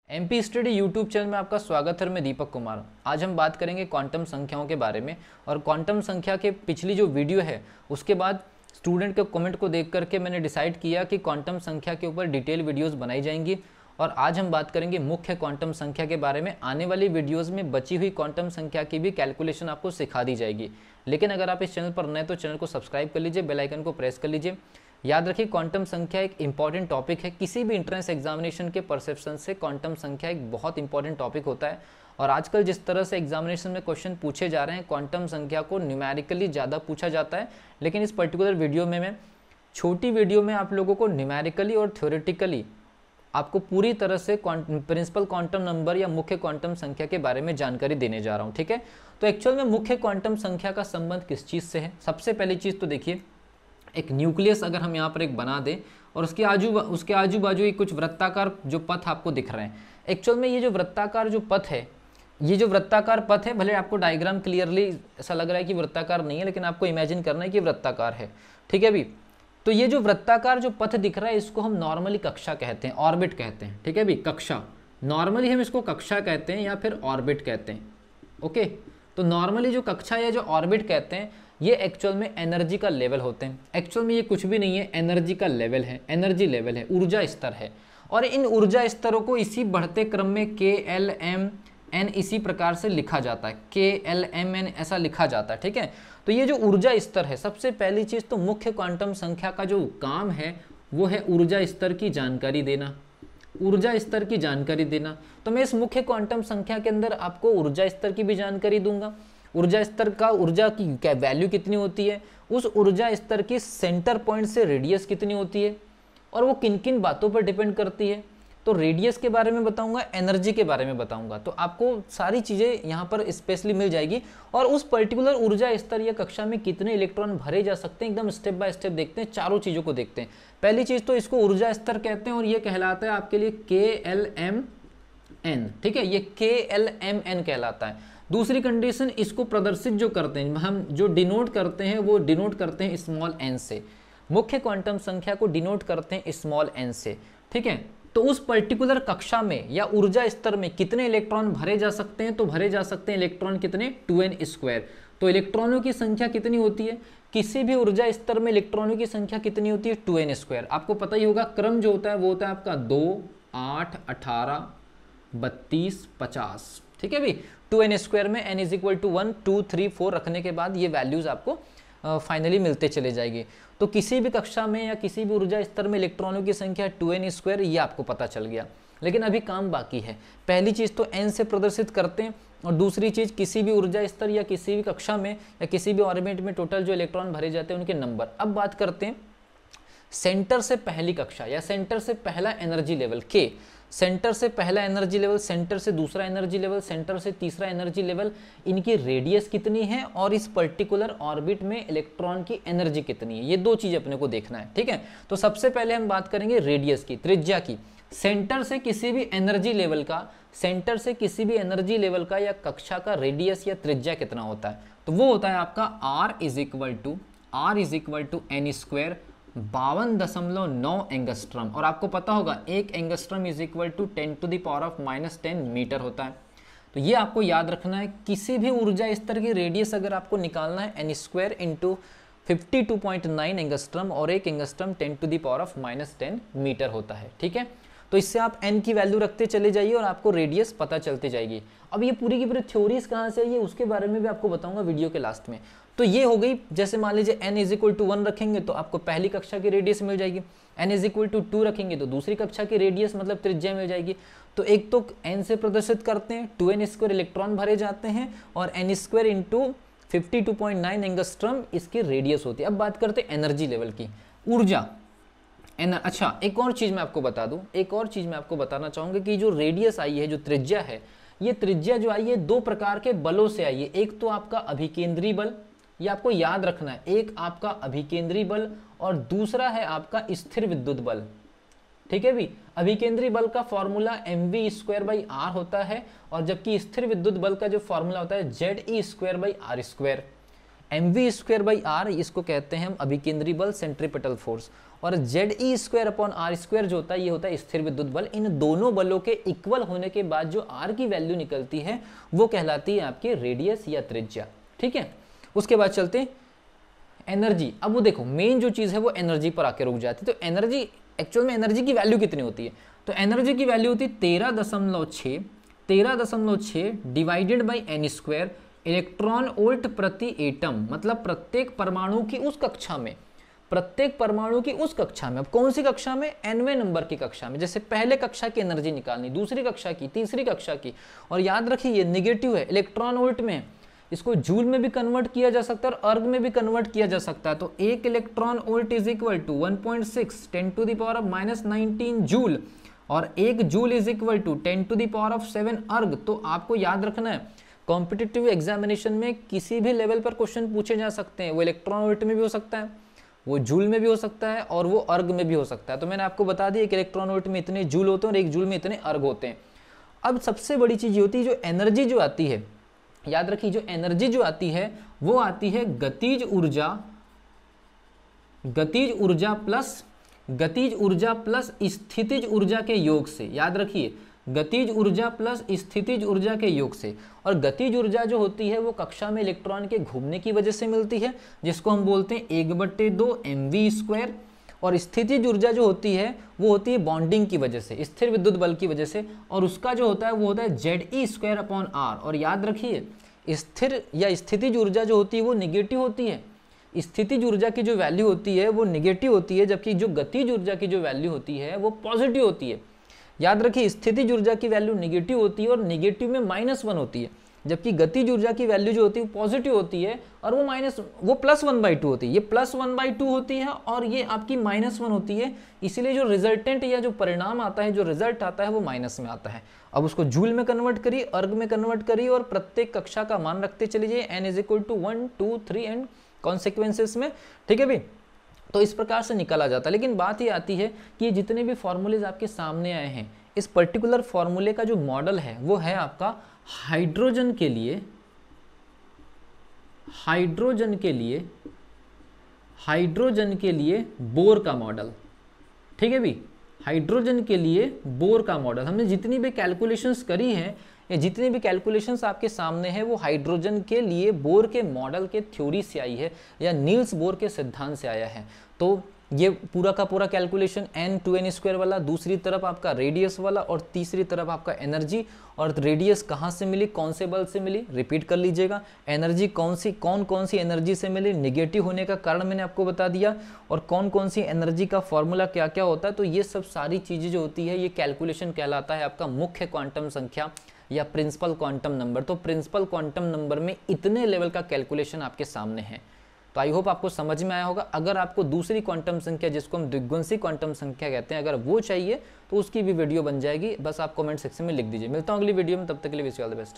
MP study YouTube channel में आपका स्वागत है। मैं दीपक कुमार। आज हम बात करेंगे क्वांटम संख्याओं के बारे में। और क्वांटम संख्या के पिछली जो वीडियो है उसके बाद स्टूडेंट के कमेंट को देख करके मैंने डिसाइड किया कि क्वांटम संख्या के ऊपर डिटेल वीडियोस बनाई जाएंगी। और आज हम बात करेंगे मुख्य क्वांटम संख्या के बारे में। आने वाली वीडियोज़ में बची हुई क्वांटम संख्या की भी कैलकुलेशन आपको सिखा दी जाएगी। लेकिन अगर आप इस चैनल पर नए तो चैनल को सब्सक्राइब कर लीजिए, बेल आइकन को प्रेस कर लीजिए। याद रखिए क्वांटम संख्या एक इंपॉर्टेंट टॉपिक है। किसी भी एंट्रेंस एग्जामिनेशन के परसेप्शन से क्वांटम संख्या एक बहुत इंपॉर्टेंट टॉपिक होता है। और आजकल जिस तरह से एग्जामिनेशन में क्वेश्चन पूछे जा रहे हैं, क्वांटम संख्या को न्यूमेरिकली ज़्यादा पूछा जाता है। लेकिन इस पर्टिकुलर वीडियो में मैं छोटी वीडियो में आप लोगों को न्यूमेरिकली और थ्योरेटिकली आपको पूरी तरह से प्रिंसिपल क्वांटम नंबर या मुख्य क्वांटम संख्या के बारे में जानकारी देने जा रहा हूँ। ठीक है, तो एक्चुअल में मुख्य क्वांटम संख्या का संबंध किस चीज़ से है? सबसे पहली चीज़ तो देखिए, एक न्यूक्लियस अगर हम यहाँ पर एक बना दें और उसके आजू बाजू एक कुछ वृत्ताकार जो पथ आपको दिख रहे हैं। एक्चुअल में ये जो वृत्ताकार जो पथ है, ये जो वृत्ताकार पथ है, भले आपको डायग्राम क्लियरली ऐसा लग रहा है कि वृत्ताकार नहीं है, लेकिन आपको इमेजिन करना है कि वृत्ताकार है। ठीक है भी, तो ये जो वृत्ताकार जो पथ दिख रहा है इसको हम नॉर्मली कक्षा कहते हैं, ऑर्बिट कहते हैं। ठीक है भी, कक्षा नॉर्मली हम इसको कक्षा कहते हैं या फिर ऑर्बिट कहते हैं। ओके, तो नॉर्मली जो कक्षा या जो ऑर्बिट कहते हैं ये एक्चुअल में एनर्जी का लेवल होते हैं। एक्चुअल में ये कुछ भी नहीं है, एनर्जी का लेवल है, एनर्जी लेवल है, ऊर्जा स्तर है। और इन ऊर्जा स्तरों को इसी बढ़ते क्रम में के एल एम एन इसी प्रकार से लिखा जाता है, के एल एम एन ऐसा लिखा जाता है। ठीक है, तो ये जो ऊर्जा स्तर है, सबसे पहली चीज़ तो मुख्य क्वांटम संख्या का जो काम है वो है ऊर्जा स्तर की जानकारी देना, ऊर्जा स्तर की जानकारी देना। तो मैं इस मुख्य क्वांटम संख्या के अंदर आपको ऊर्जा स्तर की भी जानकारी दूंगा। ऊर्जा स्तर का ऊर्जा की वैल्यू कितनी होती है, उस ऊर्जा स्तर की सेंटर पॉइंट से रेडियस कितनी होती है और वो किन किन बातों पर डिपेंड करती है। तो रेडियस के बारे में बताऊंगा, एनर्जी के बारे में बताऊंगा। तो आपको सारी चीज़ें यहाँ पर स्पेशली मिल जाएगी। और उस पर्टिकुलर ऊर्जा स्तर या कक्षा में कितने इलेक्ट्रॉन भरे जा सकते हैं, एकदम स्टेप बाय स्टेप देखते हैं, चारों चीज़ों को देखते हैं। पहली चीज़ तो इसको ऊर्जा स्तर कहते हैं और ये कहलाता है आपके लिए के एल एम एन। ठीक है, ये के एल एम एन कहलाता है। दूसरी कंडीशन, इसको प्रदर्शित जो करते हैं, हम जो डिनोट करते हैं वो डिनोट करते हैं स्मॉल एन से। मुख्य क्वांटम संख्या को डिनोट करते हैं स्मॉल एन से। ठीक है, तो उस पर्टिकुलर कक्षा में या ऊर्जा स्तर में कितने इलेक्ट्रॉन भरे जा सकते हैं? तो भरे जा सकते हैं इलेक्ट्रॉन कितने, 2n²। तो इलेक्ट्रॉनों की संख्या कितनी होती है किसी भी ऊर्जा स्तर में? इलेक्ट्रॉनों की संख्या कितनी होती है, 2n²। आपको पता ही होगा क्रम जो होता है वो होता है आपका 2, 8, 18, 32, 50। ठीक है भी, 2n² में n = 1, 2, 3, 4 रखने के बाद ये वैल्यूज आपको फाइनली मिलते चले जाएगी। तो किसी भी कक्षा में या किसी भी ऊर्जा स्तर में इलेक्ट्रॉनों की संख्या 2n², ये आपको पता चल गया। लेकिन अभी काम बाकी है। पहली चीज़ तो n से प्रदर्शित करते हैं और दूसरी चीज़ किसी भी ऊर्जा स्तर या किसी भी कक्षा में या किसी भी ऑर्बिट में टोटल जो इलेक्ट्रॉन भरे जाते हैं उनके नंबर। अब बात करते हैं सेंटर से पहली कक्षा या सेंटर से पहला एनर्जी लेवल के। सेंटर से पहला एनर्जी लेवल, सेंटर से दूसरा एनर्जी लेवल, सेंटर से तीसरा एनर्जी लेवल, इनकी रेडियस कितनी है और इस पर्टिकुलर ऑर्बिट में इलेक्ट्रॉन की एनर्जी कितनी है, ये दो चीज़ अपने को देखना है। ठीक है, तो सबसे पहले हम बात करेंगे रेडियस की, त्रिज्या की। सेंटर से किसी भी एनर्जी लेवल का, सेंटर से किसी भी एनर्जी लेवल का या कक्षा का रेडियस या त्रिज्या कितना होता है? तो वो होता है आपका r = n², 52.9 एंगस्ट्रम। और आपको पता होगा 1 एंगस्ट्रम = 10⁻⁻10 मीटर होता है। तो ये आपको याद रखना है। किसी भी ऊर्जा स्तर की रेडियस अगर आपको निकालना है, n² × 52.9 एंगस्ट्रम और 1 एंगस्ट्रम 10⁻⁻10 मीटर होता है। ठीक है, तो इससे आप n की वैल्यू रखते चले जाइए और आपको रेडियस पता चलती जाएगी। अब ये पूरी की पूरी थ्योरीज कहाँ से आई है उसके बारे में भी आपको बताऊंगा वीडियो के लास्ट में। तो ये हो गई, जैसे मान लीजिए n = 1 रखेंगे तो आपको पहली कक्षा की रेडियस मिल जाएगी, n = 2 रखेंगे तो दूसरी कक्षा की रेडियस मतलब त्रिज्या मिल जाएगी। तो एक तो n से प्रदर्शित करते हैं, 2n² इलेक्ट्रॉन भरे जाते हैं और n² × 52.9 एंगस्ट्रम इसकी रेडियस होती है। अब बात करते हैं एनर्जी लेवल की, ऊर्जा। अच्छा, एक और चीज़ मैं आपको बता दूं, एक और चीज़ मैं आपको बताना चाहूँगा कि जो रेडियस आई है, जो त्रिज्या है, ये त्रिज्या जो आई है दो प्रकार के बलों से आई है। एक तो आपका अभिकेंद्री बल, ये आपको याद रखना है, एक आपका अभिकेंद्री बल और दूसरा है आपका स्थिर विद्युत बल। ठीक है भी, अभिकेंद्री बल का फॉर्मूला mv²/r होता है और जबकि स्थिर विद्युत बल का जो फॉर्मूला होता है ZE²/r²। mv²/r इसको कहते हैं हम अभिकेंद्री बल, सेंट्रीपिटल फोर्स, और Ze²/r² जो होता है ये होता है स्थिर विद्युत बल। इन दोनों बलों के इक्वल होने के बाद जो r की वैल्यू निकलती है वो कहलाती है आपकी रेडियस या त्रिज्या। ठीक है, उसके बाद चलते हैं एनर्जी। अब वो देखो मेन जो चीज है वो एनर्जी पर आके रुक जाती है। तो एनर्जी, एक्चुअल में एनर्जी की वैल्यू कितनी होती है? तो एनर्जी की वैल्यू होती है 13.6 divided by n² electron volt प्रति एटम, मतलब प्रत्येक परमाणु की उस कक्षा में, प्रत्येक परमाणु की उस कक्षा में। अब कौन सी कक्षा में? nवें नंबर की कक्षा में। जैसे पहले कक्षा की एनर्जी निकालनी, दूसरी कक्षा की, तीसरी कक्षा की, और याद रखिए ये निगेटिव है, इलेक्ट्रॉन वोल्ट में। इसको जूल में भी कन्वर्ट किया जा सकता है और अर्ग में भी कन्वर्ट किया जा सकता है। तो 1 electron volt is equal to 1.6 10⁻⁻19 joule, और 1 जूल इज इक्वल टू 10⁻7 अर्ग। तो आपको याद रखना है कॉम्पिटिटिव एग्जामिनेशन में किसी भी लेवल पर क्वेश्चन पूछे जा सकते हैं। वो इलेक्ट्रॉन वोल्ट में भी हो सकता है, वो जूल में भी हो सकता है, और वो अर्ग में भी हो सकता है। तो मैंने आपको बता दिया कि इलेक्ट्रॉन वोल्ट में इतने जूल होते हैं और 1 जूल में इतने अर्ग होते हैं। अब सबसे बड़ी चीज ये होती है जो एनर्जी जो आती है, याद रखिए जो एनर्जी जो आती है वो आती है गतिज ऊर्जा प्लस स्थितिज ऊर्जा के योग से। याद रखिए गतिज ऊर्जा प्लस स्थितिज ऊर्जा के योग से। और गतिज ऊर्जा जो होती है वो कक्षा में इलेक्ट्रॉन के घूमने की वजह से मिलती है, जिसको हम बोलते हैं 1/2 mv²। और स्थितिज ऊर्जा जो होती है वो होती है बॉन्डिंग की वजह से, स्थिर विद्युत बल की वजह से, और उसका जो होता है वो होता है Ze²/r। और याद रखिए स्थिर या स्थितिज ऊर्जा जो होती है वो निगेटिव होती है। स्थितिज ऊर्जा की जो वैल्यू होती है वो निगेटिव होती है, जबकि जो गतिज ऊर्जा की जो वैल्यू होती है वो पॉजिटिव होती है। याद रखिए स्थितिज ऊर्जा की वैल्यू निगेटिव होती है और निगेटिव में -1 होती है, जबकि गतिज ऊर्जा की वैल्यू जो होती है वो पॉजिटिव होती है और वो +1/2 होती है। ये +1/2 होती है और ये आपकी -1 होती है। इसीलिए जो रिजल्टेंट या जो परिणाम आता है, जो रिजल्ट आता है वो माइनस में आता है। अब उसको जूल में कन्वर्ट करिए, अर्ग में कन्वर्ट करिए, और प्रत्येक कक्षा का मान रखते चले जाइए n = 1 2 3 एंड कॉन्सिक्वेंसेस में। ठीक है भाई, तो इस प्रकार से निकाला जाता है। लेकिन बात ये आती है कि ये जितने भी फॉर्मूलेज आपके सामने आए हैं, इस पर्टिकुलर फॉर्मूले का जो मॉडल है वो है आपका हाइड्रोजन के लिए बोर का मॉडल। ठीक है भी, हाइड्रोजन के लिए बोर का मॉडल। हमने जितनी भी कैलकुलेशंस करी हैं या जितनी भी कैलकुलेशंस आपके सामने हैं वो हाइड्रोजन के लिए बोर के मॉडल के थ्योरी से आई है या नील्स बोर के सिद्धांत से आया है। तो ये पूरा का पूरा कैलकुलेशन n2n² वाला, दूसरी तरफ आपका रेडियस वाला, और तीसरी तरफ आपका एनर्जी। और रेडियस कहाँ से मिली, कौन से बल से मिली, रिपीट कर लीजिएगा। एनर्जी कौन सी एनर्जी से मिली, निगेटिव होने का कारण मैंने आपको बता दिया, और कौन सी एनर्जी का फॉर्मूला क्या क्या होता है। तो ये सब सारी चीज़ें जो होती है ये कैलकुलेशन कहलाता है आपका मुख्य क्वांटम संख्या या प्रिंसिपल क्वांटम नंबर। तो प्रिंसिपल क्वांटम नंबर में इतने लेवल का कैलकुलेशन आपके सामने है। तो आई होप आपको समझ में आया होगा। अगर आपको दूसरी क्वांटम संख्या जिसको हम द्विगुणसी क्वांटम संख्या कहते हैं, अगर वो चाहिए तो उसकी भी वीडियो बन जाएगी, बस आप कमेंट सेक्शन में लिख दीजिए। मिलता हूँ अगली वीडियो में, तब तक के लिए wish you all the best.